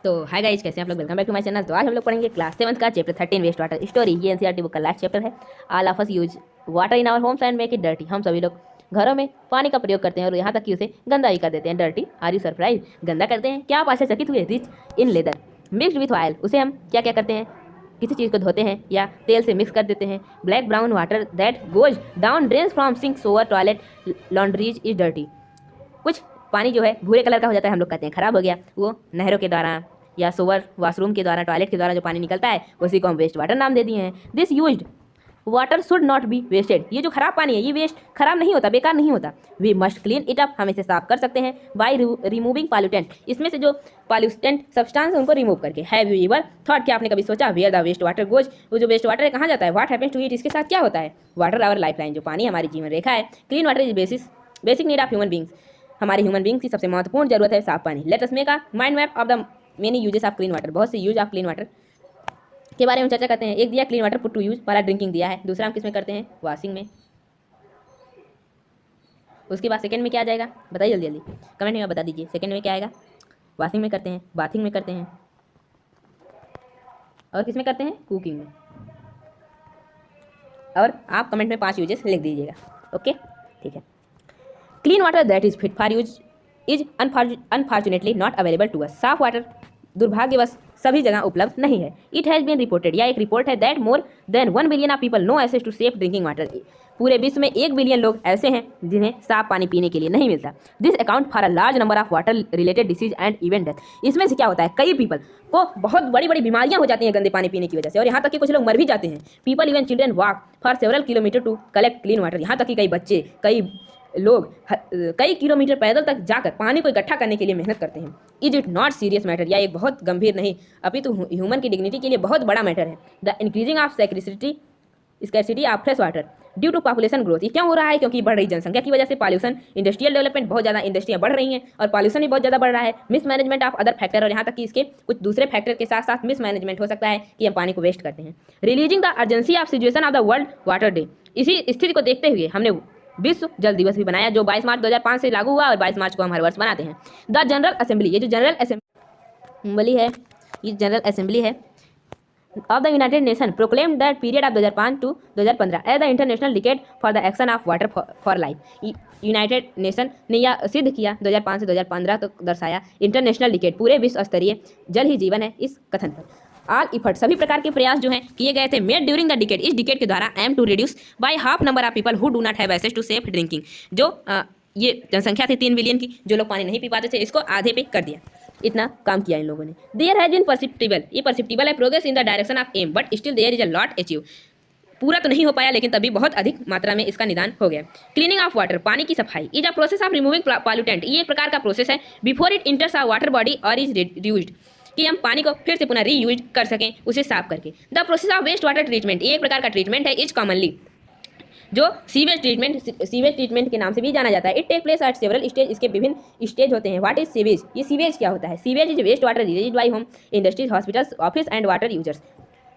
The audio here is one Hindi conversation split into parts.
तो हाय गाइस, कैसे हैं आप लोग। Welcome back to my channel. तो आज हम लोग पढ़ेंगे क्लास 7 का चैप्टर 13 वेस्ट वाटर स्टोरी। ये एनसीईआरटी बुक का लास्ट चैप्टर है। All of us use water in our homes and make it dirty. हम सभी लोग घरों में पानी का प्रयोग करते हैं और यहाँ तक कि उसे गंदा ही कर देते हैं। Dirty, are you surprise? गंदा करते हैं क्या आप आश्चर्यचकित हुए? Rich in lather mixed with oil, उसे हम क्या क्या करते हैं, किसी चीज़ को धोते हैं या तेल से मिक्स कर देते हैं। Black brown water that goes down drains from sink shower toilet laundries is dirty. कुछ पानी जो है भूरे कलर का हो जाता है, हम लोग कहते हैं खराब हो गया। वो नहरों के द्वारा या सोवर वाशरूम के द्वारा, टॉयलेट के द्वारा जो पानी निकलता है उसी को हम वेस्ट वाटर नाम दे दिए हैं। This used water should not be wasted. ये जो खराब पानी है ये वेस्ट खराब नहीं होता, बेकार नहीं होता। We must clean it up, हम इसे साफ कर सकते हैं बाय रिमूविंग पॉल्यूटेंट, इसमें से जो पॉल्यूटेंट सब्सटेंस उनको रिमूव करके। हैव यू एवर थॉट, क्या आपने कभी सोचा, where the waste water goes, वो जो वेस्ट वाटर है कहाँ जाता है, व्हाट हैपेंस टू इट, इसके साथ क्या होता है। वाटर आवर लाइफ लाइन, जो पानी हमारी जीवन रेखा है। Clean water is basic need of human beings, हमारे ह्यूमन बींग्स की सबसे महत्वपूर्ण जरूरत है साफ पानी। Let us make a mind map of the many uses of clean water, बहुत से यूज ऑफ क्लीन वाटर के बारे में चर्चा करते हैं। एक दिया clean water put to use, पहला ड्रिंकिंग दिया है। दूसरा हम किसमें करते हैं, वॉशिंग में। उसके बाद सेकंड में क्या आ जाएगा, बताइए जल्दी जल्दी कमेंट में बता दीजिए। सेकंड में क्या आएगा, वॉशिंग में करते हैं, बाथिंग में करते हैं, और किसमें करते हैं, कुकिंग में। और आप कमेंट में 5 यूजेस लिख दीजिएगा। ओके, ठीक है। Clean water that is fit for use is unfortunately not available to us. साफ वाटर दुर्भाग्यवश सभी जगह उपलब्ध नहीं है। इट हैज़ बीन रिपोर्टेड, या एक रिपोर्ट है, that more than 1 billion of people no access to safe drinking water. पूरे विश्व में 1 बिलियन लोग ऐसे हैं जिन्हें साफ पानी पीने के लिए नहीं मिलता। This account for a large number of water related disease and even death. इसमें से क्या होता है, कई पीपल को बहुत बड़ी बड़ी बीमारियां हो जाती हैं गंदे पानी पीने की वजह से, और यहाँ तक कि कुछ लोग मर भी जाते हैं। People even children walk for several kilometre to collect clean water. यहाँ तक कि कई बच्चे, कई लोग कई किलोमीटर पैदल तक जाकर पानी को इकट्ठा करने के लिए मेहनत करते हैं। Is it not serious matter, या एक बहुत गंभीर नहीं अपितु ह्यूमन की डिग्निटी के लिए बहुत बड़ा मैटर है। The increasing of scarcity of fresh water due to population growth. ये क्यों हो रहा है, क्योंकि बढ़ रही जनसंख्या की वजह से, पॉल्यूशन, इंडस्ट्रियल डेवलपमेंट, बहुत ज़्यादा इंडस्ट्रियाँ बढ़ रही हैं और पॉल्यूशन भी बहुत ज़्यादा बढ़ रहा है। मिसमैनेजमेंट ऑफ अदर फैक्टर, और यहाँ तक कि इसके कुछ दूसरे फैक्टर के साथ साथ मिसमैनेजमेंट हो सकता है कि हम पानी को वेस्ट करते हैं। Releasing the urgency of situation of the world water day, इसी स्थिति को देखते हुए हमने विश्व जल दिवस भी बनाया, जो 22 मार्च 2005 से लागू हुआ और 22 मार्च को हम हर वर्ष बनाते हैं। द जनरल असेंबली, ये जो जनरल असेंबली है, ये जनरल असेंबली है of the United Nation proclaim that period of 2005 to 2015 as the international decade for the action of water for life. United Nation ने यह सिद्ध किया 2005 से 2015 तक दर्शाया इंटरनेशनल डिकेड, पूरे विश्व स्तरीय जल ही जीवन है इस कथन पर। ऑल इफर्ट, सभी प्रकार के प्रयास जो हैं किए गए थे, मेड ड्यूरिंग द डिकेड, इस डिकेड के द्वारा, aim to reduce by half number of people who do not have access to safe drinking. जो ये जनसंख्या थी 3 बिलियन की, जो लोग पानी नहीं पी पाते थे, इसको आधे पे कर दिया। इतना काम किया इन लोगों ने। देयर हैज बीन परसिप्टिबल, ये परसिप्टिबल है, progress in the direction of aim, but still there is a lot achieve. पूरा तो नहीं हो पाया, लेकिन तभी बहुत अधिक मात्रा में इसका निदान हो गया। क्लीनिंग ऑफ वाटर, पानी की सफाई, is a process of removing pollutant, ये एक प्रकार का प्रोसेस है before it इंटर्स a water body और इज रिड्यूस्ड, कि हम पानी को फिर से पुनः रीयूज कर सकें, उसे साफ करके। The process of waste water treatment, ये एक प्रकार का ट्रीटमेंट है, इज कॉमनली जो सीवेज ट्रीटमेंट के नाम से भी जाना जाता है। It take place at several stage, इसके विभिन्न स्टेज होते हैं। व्हाट इज सीवेज, ये सीवेज क्या होता है, sewage is waste water released by home, industries, hospitals, office and water users.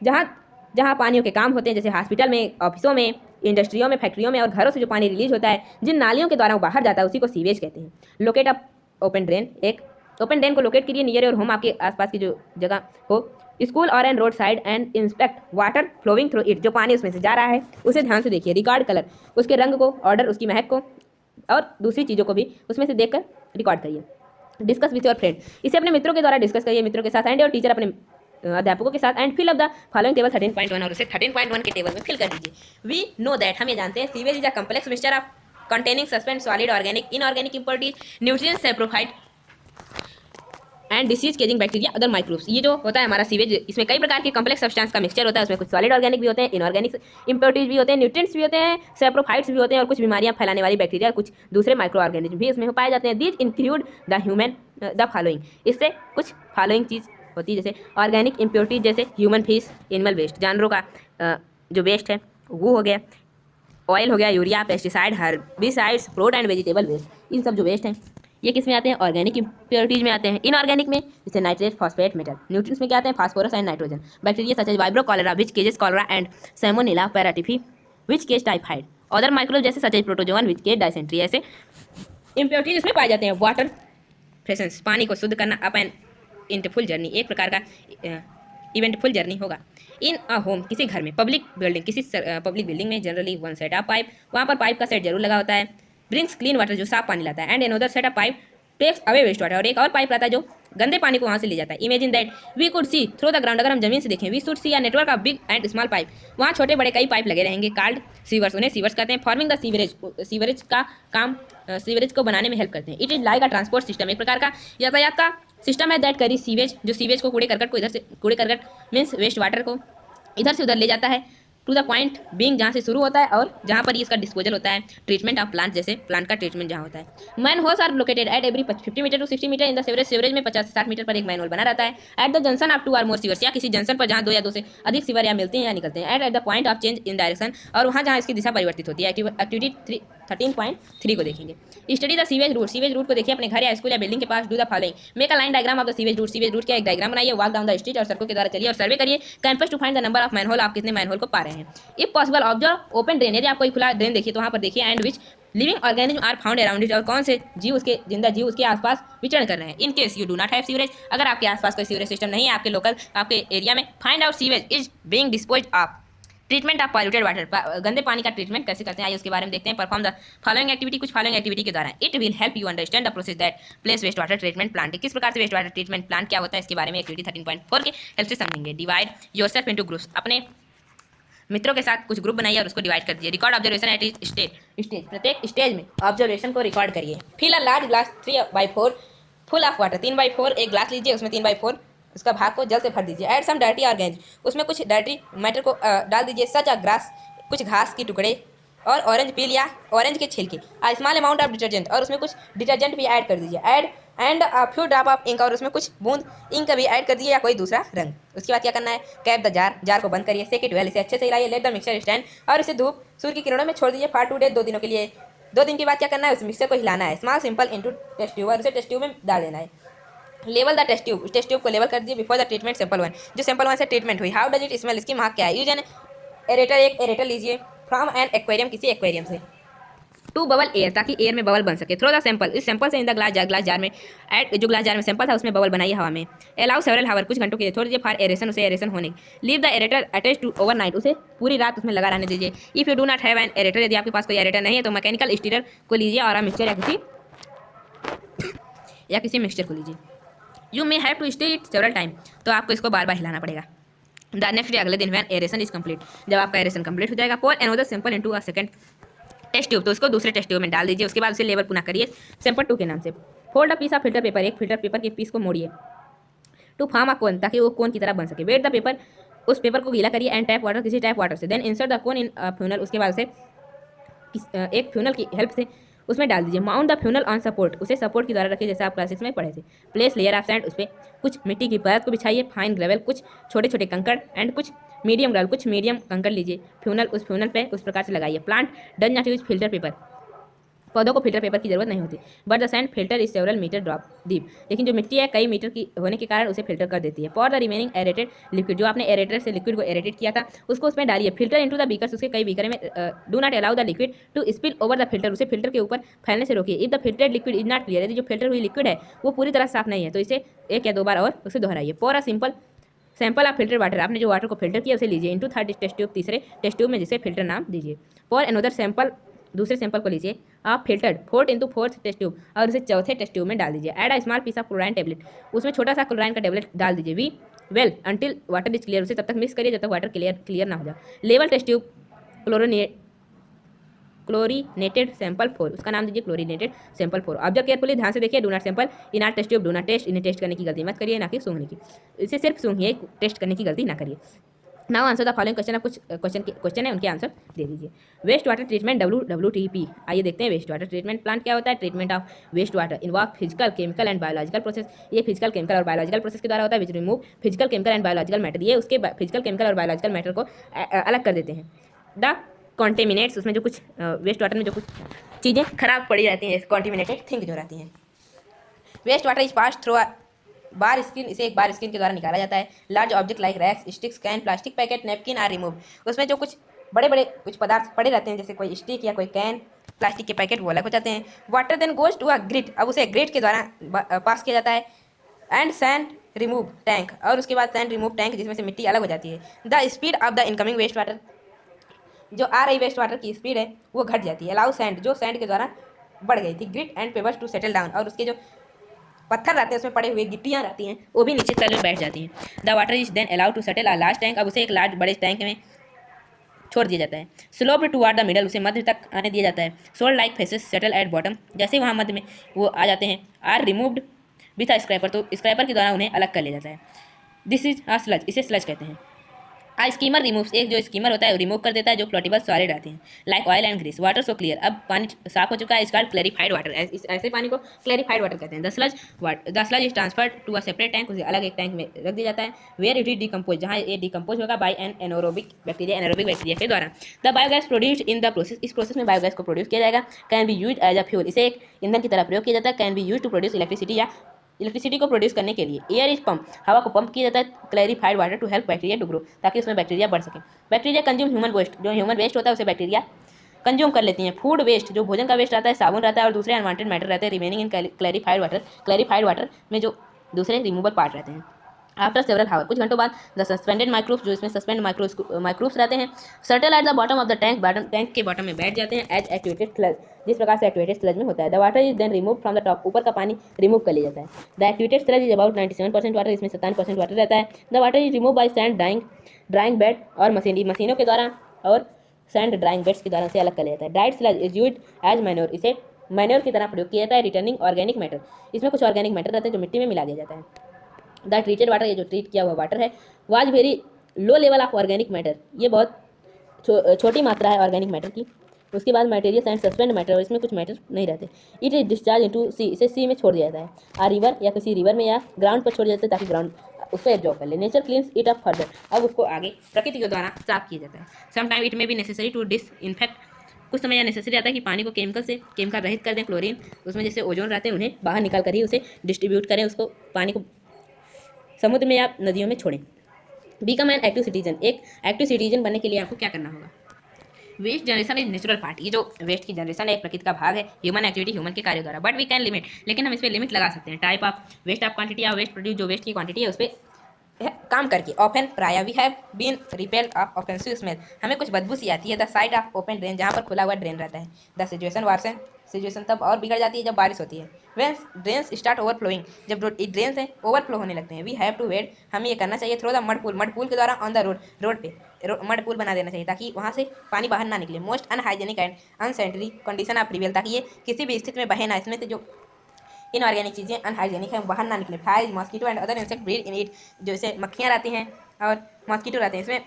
जहाँ पानियों के काम होते हैं, जैसे हॉस्पिटल में, ऑफिसों में, इंडस्ट्रियों में, फैक्ट्रियों में, और घरों से जो पानी रिलीज होता है, जिन नालियों के द्वारा वो बाहर जाता है, उसी को सीवेज कहते हैं। लोकेट अप ओपन ड्रेन, एक ओपन ड्रेन को लोकेट करिए नियर योर होम, आपके आसपास की जो जगह हो, स्कूल और and road side, and inspect water flowing through it, जो पानी उसमें से जा रहा है उसे ध्यान से देखिए। रिकॉर्ड कलर, उसके रंग को, ऑर्डर, उसकी महक को, और दूसरी चीज़ों को भी उसमें से देखकर रिकॉर्ड करिए। डिस्कस विथ योर फ्रेंड, इसे अपने मित्रों के द्वारा डिस्कस करिए, मित्रों के साथ, एंड योर टीचर, अपने अध्यापकों के साथ, and fill up the following table 13.1, और उसे 13.1 के टेबल में फिल कर दीजिए। वी नो दैट, हम ये जानते हैं, sewage is a complex mixture of containing suspend solid organic inorganic impurities nutrients saprophyte and disease causing bacteria other microbes. ये जो होता है हमारा सीवेज, इसमें कई प्रकार के कॉम्प्लेक्स सब्सटेंस का मिक्सचर होता है। उसमें कुछ सॉलिड ऑर्गेनिक भी होते हैं, इनऑर्गेनिक इम्प्योरिटीज भी होते हैं, न्यूट्रिएंट्स भी होते हैं, सैप्रोफाइट्स भी होते हैं, और कुछ बीमारियां फैलाने वाली बैक्टीरिया, कुछ दूसरे माइक्रो ऑर्गेनिज्म भी इसमें पाए जाते हैं। दीज इंक्लूड द फॉलोइंग, इससे कुछ फॉलोइंग चीज़ होती है, जैसे ऑर्गेनिक इम्प्योरिटीज, जैसे ह्यूमन फीस, एनिमल वेस्ट, जानवरों का जो वेस्ट है वो हो गया, ऑयल हो गया, urea, pesticide, herbicides, fruit and vegetable waste. इन सब जो वेस्ट हैं ये किस में आते हैं, ऑर्गेनिक इम्प्योरिटीज में आते हैं। इनऑर्गेनिक में जैसे नाइट्रेट, फॉस्फेट, मेटल। न्यूट्रिएंट्स में क्या आते हैं, phosphorus and nitrogen. Bacteria such as vibrio cholera which causes cholera and salmonella paratyphi which cause typhoid. Other microbe जैसे such as protozoan which cause dysentery. ऐसे इम्प्योरिटीज इसमें पाए जाते हैं। वाटर फ्रेशंस, पानी को शुद्ध करना, अप एंड इवेंटफुल जर्नी, एक प्रकार का इवेंटफुल जर्नी होगा। इन अ होम, किसी घर में, पब्लिक बिल्डिंग, किसी पब्लिक बिल्डिंग में generally one set of pipe, वहाँ पर पाइप का सेट जरूर लगा होता है। ब्रिंग्स क्लीन वाटर, जो साफ पानी लाता है, and another set of pipe takes away waste water, और एक और पाइप लाता है जो गंदे पानी को वहाँ से ले जाता है। Imagine that we could see through the ground, अगर हम जमीन से देखें, we should see a network of big and small pipe, वहाँ छोटे बड़े कई पाइप लगे रहेंगे, कार्ड सीवर्स, उन्हें सीवर्स कहते हैं, फॉर्मिंग द सीवरेज, सीवरेज का काम सीवरेज को बनाने में हेल्प करते हैं। It is like a transport system, एक प्रकार का यातायात का सिस्टम है, दैट करी सीवेज, जो सीवेज को कूड़े करकट को इधर से, कूड़े करकट मीन्स वेस्ट वाटर को इधर से उधर ले जाता है, टू द पॉइंट बीइंग, जहाँ से शुरू होता है और जहाँ पर इसका डिस्पोजल होता है। ट्रीटमेंट ऑफ प्लांट, जैसे प्लांट का ट्रीटमेंट जहाँ होता है। Man holes are located at every 50 metre to 60 metre in the sewerage, sewerage में 50 से 60 मीटर पर एक मैन होल बना रहता है। एट द जंक्शन ऑफ 2 और मोर सीवर्स, या किसी जंक्शन पर जहाँ 2 या 2 से अधिक सीवर या मिलते हैं या निकलते हैं। At the point of change in direction, और वहाँ जहाँ इसकी दिशा परिवर्तित होती है। एक्टिविटी 13.3 को देखेंगे। Study the sewage route, sewage route को देखिए अपने घर या स्कूल या बिल्डिंग के पास। Do the following, make a line diagram of the sewage route, sewage route का एक डायग्राम बनाइए। वॉक डाउन द स्ट्रीट, और सड़कों के द्वारा चलिए और सर्वे करिए। Campus to find the number of manhole, आप कितने मैनहोल को पा रहे हैं। If possible observe open drain, यदि आप कोई खुला ड्रेन देखिए तो वहाँ पर देखिए। And which living organism are found around it, और कौन से जीव, उसके जिंदा जीव उसके आसपास विचरण कर रहे हैं। In case you do not have sewerage, अगर आपके आसपास कोई सीवरेज सिस्टम नहीं है आपके लोकल, आपके एरिया में, find out sewage is being disposed of. Treatment of polluted water, गंदे पानी का ट्रीटमेंट कैसे करते हैं आइए उसके बारे में देखते हैं। परफॉर्म द फॉलोइंग एक्टिविटी, कुछ फॉलोइंग एक्टिविटी के द्वारा। It will help you understand the process that place waste water treatment plant, किस प्रकार से वेस्ट वाटर ट्रीटमेंट प्लांट क्या होता है इसके बारे में एक्टिविटी 13.4 के हेल्प से समझेंगे। डिवाइड योरसेल्फ इनटू ग्रुप्स, अपने मित्रों के साथ कुछ ग्रुप बनाइए और उसको डिवाइड कर दीजिए। Record observation at each stage, प्रत्येक स्टेज में ऑब्जर्वेशन को रिकॉर्ड करिए। Fill a large glass 3/4 full of water, 3/4 एक ग्लास लीजिए, उसमें 3/4 उसका भाग को जल से भर दीजिए। ऐड सम डर्टी ऑर्गेन्स, उसमें कुछ डर्टी मैटर को डाल दीजिए। सच अ ग्रास, कुछ घास के टुकड़े, और ऑरेंज पील या ऑरेंज के छिलके। स्मॉल अमाउंट ऑफ डिटर्जेंट, और उसमें कुछ डिटर्जेंट भी ऐड कर दीजिए। Add and a few drop of ink, और उसमें कुछ बूंद इंक का भी ऐड कर दीजिए या कोई दूसरा रंग। उसके बाद क्या करना है, कैप द जार, जार को बंद करिए। सेक इट वेल, इसे अच्छे से हिलाइए। लेट द मिक्सचर स्टैंड, और इसे धूप सूर्य की किरणों में छोड़ दीजिए। फॉर 2 डेज, 2 दिनों के लिए। 2 दिन के बाद क्या करना है, उस मिक्सचर को हिलाना है। Small sample into test tube, और उसे टेस्ट ट्यूब में डाल देना है। Level the test tube, test tube को लेवल कर दीजिए। बिफोर द ट्रीटमेंट सैंपल 1, जो सैंपल 1 से ट्रीटमेंट हुई। हाउ डज इट स्मेल, इसकी महक क्या है। यूज एन एरेटर, एक एरेटर लीजिए। फ्रॉम एन एक्वेरियम, किसी एक्वेरियम से। टू बबल एयर, ताकि एयर में बबल बन सके। थ्रो द सैंपल, इस सैंपल से in the glass jar, glass jar में एड, जो ग्लास जार में सैंपल था उसमें बबल बनाइए हवा में। अलाउ सेवरल हावर, कुछ घंटों के लिए छोड़ दीजिए। फॉर एरेशन, उसे एरेशन होने। Leave the aerator attach to overnight, उसे पूरी रात उसमें लगा रहने दीजिए। If you do not have an aerator, यदि आपके पास कोई एरेटर नहीं है तो मैकेनिकल स्टीरर को लीजिए और मिक्सचर या किसी मिक्सचर को लीजिए। You may have to stay it several time, तो आपको इसको बार बार हिलाना पड़ेगा। द नेक्स्ट डे, अगले दिन, वैन एरेशन इज कंप्लीट, जब आपका एरेशन कंप्लीट हो जाएगा। Pour another sample into a second test tube, तो उसको दूसरे टेस्ट ट्यूब में डाल दीजिए। उसके बाद उसे लेवल पुनः करिए सैंपल 2 के नाम से। Fold a piece of filter paper, एक फिल्टर पेपर के पीस को मोड़िए। टू फॉर्म अ कोन, ताकि वो कोन की तरह बन सके। वेट द पेपर, उस पेपर को गीला करिए। एंड टैप वाटर, किसी टैप वाटर से। Then insert the cone in funnel, उसके बाद से एक फ्यूनल की हेल्प से उसमें डाल दीजिए। Mount the funnel on support, उसे सपोर्ट के द्वारा रखिए जैसे आप क्लास 6 में पढ़े थे। प्लेस लेयर ऑफ सैंड, उस पर कुछ मिट्टी की परत को बिछाइए। फाइन ग्रेवल, कुछ छोटे छोटे कंकड़, एंड कुछ मीडियम ग्रेवल, कुछ मीडियम कंकड़ लीजिए। फ्यूनल, उस फ्यूनल पे उस प्रकार से लगाइए। Plant does not use filter paper, पौधों को फिल्टर पेपर की जरूरत नहीं होती। But the sand filter is several meter drop deep, लेकिन जो मिट्टी है कई मीटर की होने के कारण उसे फिल्टर कर देती है। For the remaining aerated liquid, जो आपने एरेटर से लिक्विड को एरेटेड किया था उसको उसमें डालिए। फिल्टर इनटू द बीकर्स, उसके कई बीकर में। Do not allow the liquid to spill over the filter, उसे फिल्टर के ऊपर फैलने से रोकिए। If the filtered liquid is not clear, यदि जो फिल्टर हुई लिक्विड है वो पूरी तरह साफ नहीं है तो इसे 1 या 2 बार और उसे दोहराइए। For a simple sample of filter water, आपने जो वाटर को फिल्टर किया उसे लीजिए। इनटू थर्ड टेस्ट ट्यूब, तीसरे टेस्ट ट्यूब में जिसे फिल्टर नाम दीजिए। फॉर अनदर सैंपल, दूसरे सैंपल को लीजिए आप फिल्टर्ड 4 इंटू 4 टेस्ट ट्यूब, और उसे चौथे टेस्ट ट्यूब में डाल दीजिए। Add a small piece of chlorine tablet, उसमें छोटा सा क्लोराइन का टेबलेट डाल दीजिए। We well until water is clear, उसे तब तक मिक्स करिए जब तक वाटर क्लियर ना हो जाए। लेवल टेस्ट ट्यूब क्लोरीनेटेड सैंपल 4, उसका नाम दीजिए क्लोरीनेटेड सैंपल 4। ऑब्जर्व केयरफुली, ध्यान से देखिए। Do not sample in our test tube, do not test, इन्हें टेस्ट करने की गलती मत करिए, ना कि सूंघने की। इसे सिर्फ सूंघिए, टेस्ट करने की गलती ना करिए। Now answer the following question, आप कुछ क्वेश्चन है उनके आंसर दे दीजिए। वेस्ट वाटर ट्रीटमेंट WWTP, आइए देखते हैं वेस्ट वाटर ट्रीटमेंट प्लांट क्या होता है। Treatment of waste water involve physical, chemical and biological process, ये फिजिकल, केमिकल और बायोलॉजिकल प्रोसेस के द्वारा होता है। Which remove physical, chemical and biological matter, ये उसके फिजिकल, केमिकल और बायोलॉजिकल मैटर को अलग कर देते हैं। द कॉन्टेमिनेट्स, उसमें जो कुछ वेस्ट वाटर में जो कुछ चीज़ें खराब पड़ी रहती हैं, कॉन्टेमिनेटेड थिंग जो रहती हैं। Waste water is pass through bar screen, इसे एक बार स्क्रीन के द्वारा निकाला जाता है। Large object like rags, sticks, can, plastic packet, napkin are remove, उसमें जो कुछ बड़े बड़े कुछ पदार्थ पड़े रहते हैं जैसे कोई स्टिक या कोई कैन, प्लास्टिक के पैकेट, वो अलग हो जाते हैं। Water then goes to a grit, अब उसे ग्रिट के द्वारा पास किया जाता है। एंड सैंड रिमूव टैंक, और उसके बाद सैंड रिमूव टैंक जिसमें से मिट्टी अलग हो जाती है। The speed of the incoming waste water, जो आ रही वेस्ट वाटर की स्पीड है वो घट जाती है। अलाउ सैंड, जो सैंड के द्वारा बढ़ गई थी। Grit and papers to settle down, और उसके जो पत्थर रहते हैं उसमें पड़े हुए गिट्टियाँ रहती हैं वो भी नीचे तल में बैठ जाती हैं। The water is then allowed to settle a large tank, अब उसे एक लार्ज बड़े टैंक में छोड़ दिया जाता है। स्लोप टुवार्ड द मिडल, उसे मध्य तक आने दिया जाता है। Solid like faeces settle at bottom, जैसे वहाँ मध्य में वो आ जाते हैं। Are removed with a scraper, तो स्क्रैपर के द्वारा उन्हें अलग कर लिया जाता है। दिस इज अ स्लज, इसे स्लज कहते हैं। आ स्कीमर रिमूव्स, एक जो स्कीमर होता है रिमूव कर देता है जो फ्लोटेबल सॉलिड आते हैं like oil and grease. Water so clear, अब पानी साफ हो चुका है, इसका क्लैरिफाइड वाटर, ऐसे पानी को क्लैरिफाइड वाटर कहते हैं। The sludge is transferred to a separate tank, उसे अलग एक टैंक में रख दिया जाता है। वेयर इट इज डिकम्पोज, जहाँ ये डिकम्पोज होगा by an anaerobic bacteria, anaerobic bacteria के द्वारा। The biogas produced in the process, इस प्रोसेस में बायोगैस को प्रोड्यूस किया जाएगा। Can be use as a fuel, इसे एक ईंधन की तरह प्रयोग किया जाता है। Can be use to produce electricity, या इलेक्ट्रिसिटी को प्रोड्यूस करने के लिए। एयर इज पंप, हवा को पंप किया जाता है। Clarified water to help bacteria to grow, ताकि उसमें बैक्टीरिया बढ़ सके। बैक्टीरिया कंज्यूम ह्यूमन वेस्ट, जो ह्यूमन वेस्ट होता है उसे बैक्टीरिया कंज्यूम कर लेती हैं। फूड वेस्ट, जो भोजन का वेस्ट आता है, साबुन रहता है और दूसरे अनवांटेड मैटर रहते हैं remaining in clarified water, clarified water में जो दूसरे रिमूवल पार्ट रहते हैं। आफ्टर सेवरल हावर, कुछ घंटों बाद द सस्पेंडेड माइक्रोब्स, जो इसमें सस्पेंड माइक्रोब्स रहते हैं, सर्टल at the bottom of the tank, tank के बॉटम में बैठ जाते हैं। एज एक्टिवेटेड स्लज, जिस प्रकार से एक्टिवेटेड स्लज में होता है। The water is then remove from the top, ऊपर का पानी रिमूव कर लिया जाता है। The activated sludge is about 97% water, इसमें 57% वाटर रहता है। The water is remove by sand drying bed और मशीनों के द्वारा, और सैंड ड्राइंग बेड्स के द्वारा से अलग कर लिया जाता है। Dried sludge is used as manure, इसे मैन्योर की तरह प्रयोग किया जाता है। रिटर्निंग ऑर्गेनिक मैटर, इसमें कुछ ऑर्गेनिक मैटर रहते हैं जो मिट्टी में मिला दिया जाता है। द ट्रीटेड वाटर, ये जो ट्रीट किया हुआ वाटर है। Was very low level of organic matter, ये बहुत छोटी मात्रा है ऑर्गेनिक मैटर की। उसके बाद मटेरियल एंड सस्पेंड मैटर, इसमें कुछ मैटर नहीं रहते। इट इज डिस्चार्ज इनटू सी, इसे सी में छोड़ दिया जाता है। आ रिवर, या किसी रिवर में या ग्राउंड पर छोड़ दिया जाता है ताकि ग्राउंड उसको एब्जॉर्ब कर ले। Nature cleans it up further, अब उसको आगे प्रकृति के द्वारा साफ किया जाता है। Sometime it may be necessary to disinfect, कुछ समय यह नेसेसरी आता है कि पानी को केमिकल रहित कर दें। क्लोरीन, उसमें जैसे ओजोन रहते हैं उन्हें बाहर निकाल कर ही उसे डिस्ट्रीब्यूट करें, उसको पानी को समुद्र में या नदियों में छोड़ें। बिकम एन एक्टिव सिटीजन, एक एक्टिव सिटीजन बनने के लिए आपको क्या करना होगा। Waste generation is natural part, ये जो वेस्ट की जनरेशन है एक प्रकृति का भाग है। ह्यूमन एक्टिविटी, ह्यूमन के कार्य द्वारा। बट वी कैन लिमिट, लेकिन हम इस पर लिमिट लगा सकते हैं। Type of waste of quantity, या वेस्ट प्रोड्यूस, जो वेस्ट की क्वांटिटी है उस पर काम करके। ऑफन, प्राय, we have been repelled of offensive smell, हमें कुछ बदबू सी आती है। The side of open drain, जहाँ पर खुला हुआ ड्रेन रहता है। द सिचुएशन वार्सन, सिचुएशन तब और बिगड़ जाती है जब बारिश होती है। व्हेन ड्रेन्स स्टार्ट ओवरफ्लोइंग, जब ड्रेन्स हैं ओवरफ्लो होने लगते हैं। वी हैव टू वेट, हमें ये करना चाहिए। थ्रो द मड पुल के द्वारा ऑन द रोड पे मड पुल बना देना चाहिए ताकि वहाँ से पानी बाहर ना निकले। Most unhygienic and unsanitary condition of prevail, ताकि ये किसी भी स्थिति में बहे ना, इसमें से जो इनऑर्गेनिक चीज़ें अनहाइजेनिक है बाहर ना निकले। Flies, mosquito and other insect breed in it, जैसे मक्खियाँ रहती हैं और मॉस्किटो रहते हैं, इसमें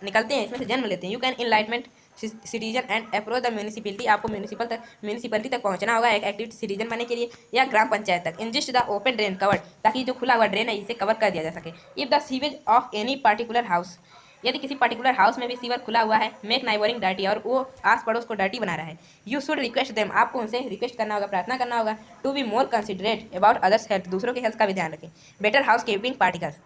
निकलते हैं, इसमें से जन्म लेते हैं। You can enlightenment citizen and approach the municipality, आपको म्यूनिसिपलिटी तक पहुंचना होगा एक एक्टिव सिटीजन बनने के लिए, या ग्राम पंचायत तक। इंजिस्ट द ओपन ड्रेन कवर्ड, ताकि जो खुला हुआ ड्रेन है इसे कवर कर दिया जा सके। If the sewage of any particular house, यदि किसी पर्टिकुलर हाउस में भी सीवर खुला हुआ है। मेक नाइबरिंग डर्टी, और वो आस पड़ोस को डर्टी बना रहा है। यू शुड रिक्वेस्ट देम, आपको उनसे रिक्वेस्ट करना होगा, प्रार्थना करना होगा। To be more considerate about others health, दूसरों के हेल्थ का भी ध्यान रखें। Better housekeeping particles,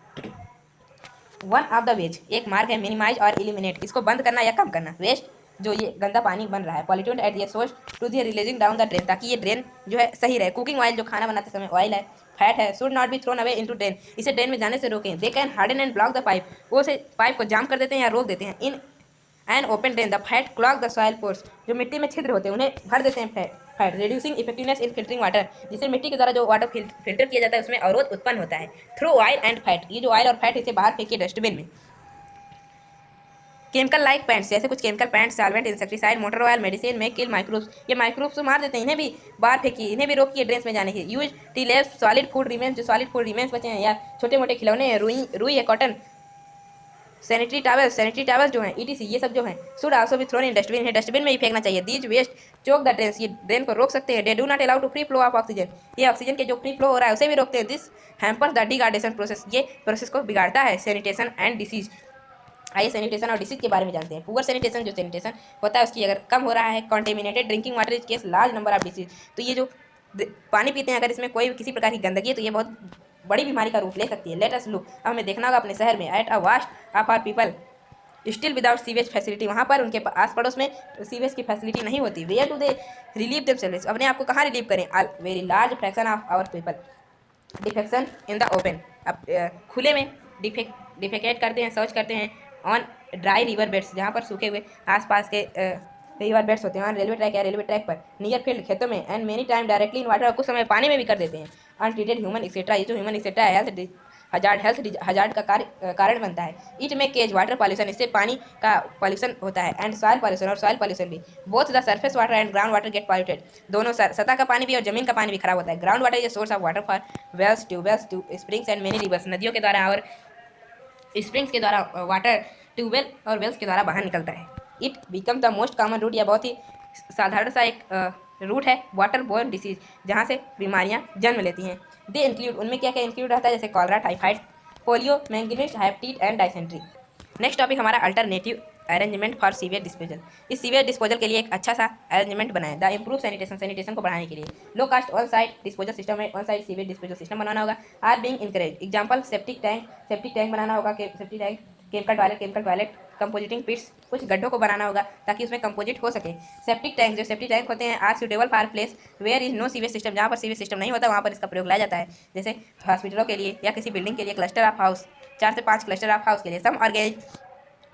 one of the ways, एक मार्ग है मिनिमाइज और एलिमिनेट, इसको बंद करना या कम करना। वेस्ट, जो ये गंदा पानी बन रहा है। Pollutant at the source to the releasing down the drain, ताकि ये ड्रेन जो है सही रहे। कुकिंग ऑयल, जो खाना बनाते समय ऑयल है, फैट है, should not be thrown away into drain, इसे ड्रेन में जाने से रोकें। They can harden and block the pipe, वो से पाइप को जाम कर देते हैं या रोक देते हैं। In and open drain the fat clog the soil pores, जो मिट्टी में छिद्र होते हैं उन्हें भर देते हैं फैट। रिड्यूसिंग इफेक्टिवनेस इन फिल्टरिंग वाटर, जिससे मिट्टी के द्वारा जो वाटर फिल्टर किया जाता है उसमें अवरोध उत्पन्न होता है। थ्रू ऑयल एंड फैट, ये जो ऑयल और फैट इसे बाहर फेंकिए डस्टबिन में। केमिकल लाइक पैंट्स, जैसे कुछ chemical pants, solvent, insecticide, motor oil, medicine में किल माइक्रोब्स, ये माइक्रोब्स तो मार देते हैं, इन्हें भी बाहर फेंकिए, इन्हें भी रोकिए ड्रेन्स में जाने के। Use T leaves solid food remains, जो सॉलिड फूड रिमेन्स बचे हैं या छोटे मोटे खिलौने हैं, रुई है, कॉटन, सैनिटरी टावल्स जो हैं ETC, ये सब जो हैं should also be thrown in dustbin, है डस्टबिन में ही फेंकना चाहिए। These waste choke the drains, ये ड्रेन को रोक सकते हैं। They do not allow to free flow of oxygen, ये ऑक्सीजन के जो फ्री फ्लो हो रहा है उसे भी रोकते हैं। This hampers the degradation process, ये प्रोसेस को बिगाड़ता है। सैनिटेशन एंड डिसीज, आइए सैनिटेशन और डिसीज के बारे में जानते हैं। पुअर सैनिटेशन, जो सैनिटेशन होता है उसकी अगर कम हो रहा है। Contaminated drinking water is case large number of disease, तो ये जो पानी पीते हैं अगर इसमें कोई किसी प्रकार की गंदगी है तो ये बहुत बड़ी बीमारी का रूप ले सकती है। लेट अस लुक, अब हमें देखना होगा अपने शहर में। At a vast of our people still without sewage facility, वहाँ पर उनके आस पड़ोस में सीवेज की फैसिलिटी नहीं होती। Where to they relieve themselves, अपने आप को कहाँ रिलीव करें। Very large fraction of our people, defecation in the open, अब खुले में डिफेकेट करते हैं, शौच करते हैं ऑन ड्राई रिवर बेड्स, जहाँ पर सूखे हुए आसपास के रिवर बेड्स होते हैं, ऑन रेलवे ट्रैक या रेलवे ट्रैक पर, नियर फील्ड खेतों में, and many time directly in water, कुछ समय पानी में भी कर देते हैं। अनट्रीटेड ह्यूमन एक्सेट्रा, ये जो ह्यूमन एक्सेट्रा है हेल्थ हजार्ड का कारण बनता है। इट में केज वाटर पॉल्यूशन, इससे पानी का पॉल्यूशन होता है, एंड सॉइल पॉल्यूशन, और सॉइल पॉल्यूशन भी। Both the surface water and ground water get polluted, दोनों सतह का पानी भी और जमीन का पानी भी खराब होता है। Ground water is source of water for wells, tubewells, springs and many rivers, नदियों के द्वारा और स्प्रिंग्स के द्वारा वाटर ट्यूबवेल और वेल्स के द्वारा बाहर निकलता है। It become the most common route, या बहुत ही साधारण सा एक रूट है वाटर बोर्न डिसीज, जहाँ से बीमारियाँ जन्म लेती हैं। दे इंक्लूड, उनमें क्या क्या इंक्लूड रहता है, जैसे cholera, typhoid, polio, manganese, hepatitis and dysentery. Next topic हमारा alternative arrangement for severe disposal. इस सीवियर डिस्पोजल के लिए एक अच्छा सा अरेंजमेंट बनाएं। द इम्प्रूव सैनिटेशन को बढ़ाने के लिए low cost on site disposal system में on site severe disposal system बनाना होगा। Are being encourage, example septic tank बनाना होगा, septic tank, chemical toilet, composting pits, कुछ गड्ढों को बनाना होगा ताकि उसमें कंपोजिट हो सके। सेप्टिक टैंक होते हैं are suitable for place where is no sewage system, जहाँ पर सीवेज सिस्टम नहीं होता वहाँ पर इसका प्रयोग लाया जाता है, जैसे हॉस्पिटलों के लिए या किसी बिल्डिंग के लिए, क्लस्टर ऑफ हाउस, 4 से 5 क्लस्टर ऑफ हाउस के लिए। Some organize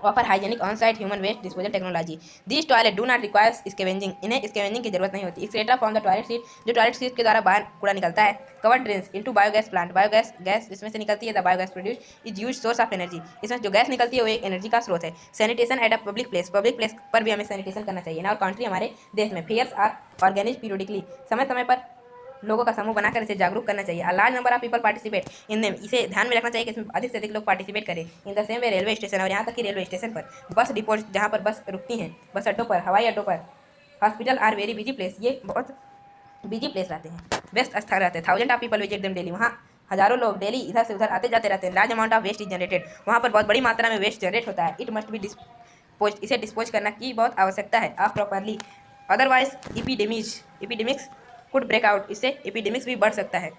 offer hygienic on site human waste disposal technology. This toilet do not requires scavenging, इन्हें स्कैवेंजिंग की जरूरत नहीं होती। Excreta from the toilet seat, जो टॉयलेट सीट के द्वारा बाहर कूड़ा निकलता है। Cover drains into biogas plant, gas इसमें से निकलती है। The biogas produce is use source of energy, इसमें जो गैस निकलती है वो एक एनर्जी का स्रोत है। Sanitation at a public place पर भी हमें सैनिटेशन करना चाहिए ना, और कंट्री हमारे देश में फेयर्स आर ऑर्गेनाइज पीरियडिकली, समय समय पर लोगों का समूह बनाकर इसे जागरूक करना चाहिए। A large number of people participate in them, इसे ध्यान में रखना चाहिए कि इसमें अधिक से अधिक लोग पार्टिसिपेट करें। In the same way railway station, और यहाँ तक कि रेलवे स्टेशन पर, बस डिपो जहाँ पर बस रुकती हैं, बस अड्डों पर, हवाई अड्डों पर, hospital are very busy place, ये बहुत बिजी प्लेस रहते हैं, व्यस्त स्थान रहते हैं। Thousand of people visit them daily, वहाँ हजारों लोग डेली इधर से उधर आते जाते रहते हैं। Large amount of waste is generated, वहाँ पर बहुत बड़ी मात्रा में वेस्ट जनरेट होता है। इट मस्ट बी डिस्पोज, इसे डिस्पोज करना की बहुत आवश्यकता है of properly, otherwise epidemics could break out, इससे एपिडेमिक्स भी बढ़ सकता है।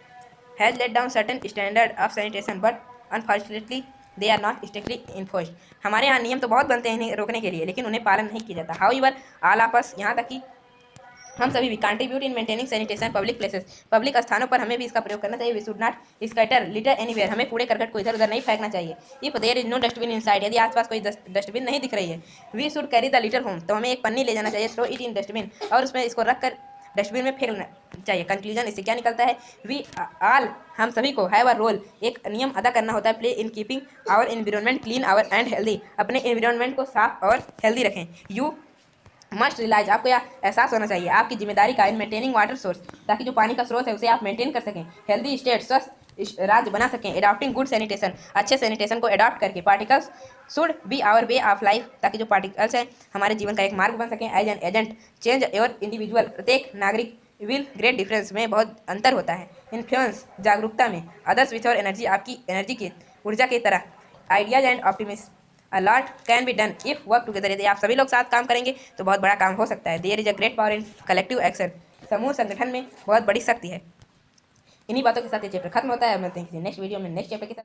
Has laid down certain standard of sanitation but unfortunately they are not strictly enforced, हमारे यहाँ नियम तो बहुत बनते हैं इन्हें रोकने के लिए, लेकिन उन्हें पालन नहीं किया जाता। हाउएवर ऑल ऑफ अस, यहाँ तक कि हम सभी भी contribute in maintaining sanitation public places, public स्थानों पर हमें भी इसका प्रयोग करना चाहिए। We should not scatter litter anywhere, हमें कूड़े करकट को इधर उधर नहीं फेंकना चाहिए। If there is no dustbin inside, यदि आसपास कोई डस्टबिन नहीं दिख रही है, we should carry the litter home, तो हमें एक पन्नी ले जाना चाहिए, थ्रो इट इन डस्टबिन, और उसमें इसको रख कर डस्टबिन में फेंकना चाहिए। कंक्लूजन, इससे क्या निकलता है, वी ऑल, हम सभी को हैव अ रोल, एक नियम अदा करना होता है, play in keeping our environment clean our and healthy, अपने एनवायरनमेंट को साफ और हेल्दी रखें। यू मस्ट रियलाइज, आपको यह एहसास होना चाहिए आपकी जिम्मेदारी का इन मेंटेनिंग वाटर सोर्स, ताकि जो पानी का स्रोत है उसे आप मेंटेन कर सकें, हेल्दी स्टेट, स्वस्थ राज्य बना सकें। एडॉप्टिंग गुड सैनिटेशन, अच्छे सैनिटेशन को एडॉप्ट करके, particles should be our way of life, ताकि जो पार्टिकल्स हैं हमारे जीवन का एक मार्ग बन सकें। As an agent change your individual, प्रत्येक नागरिक विल ग्रेट डिफरेंस में बहुत अंतर होता है। इन्फ्लुएंस, जागरूकता में, अदर्स विथ और एनर्जी, आपकी एनर्जी की ऊर्जा की तरह, ideas and optimist, a lot can be done if work together, यदि आप सभी लोग साथ काम करेंगे तो बहुत बड़ा काम हो सकता है। There is a great power in collective action, समूह संगठन में बहुत बड़ी शक्ति है। इन्हीं बातों के साथ ये चैप्टर खत्म होता है। मिलते हैं किसी नेक्स्ट वीडियो में नेक्स्ट चैप्टर के साथ।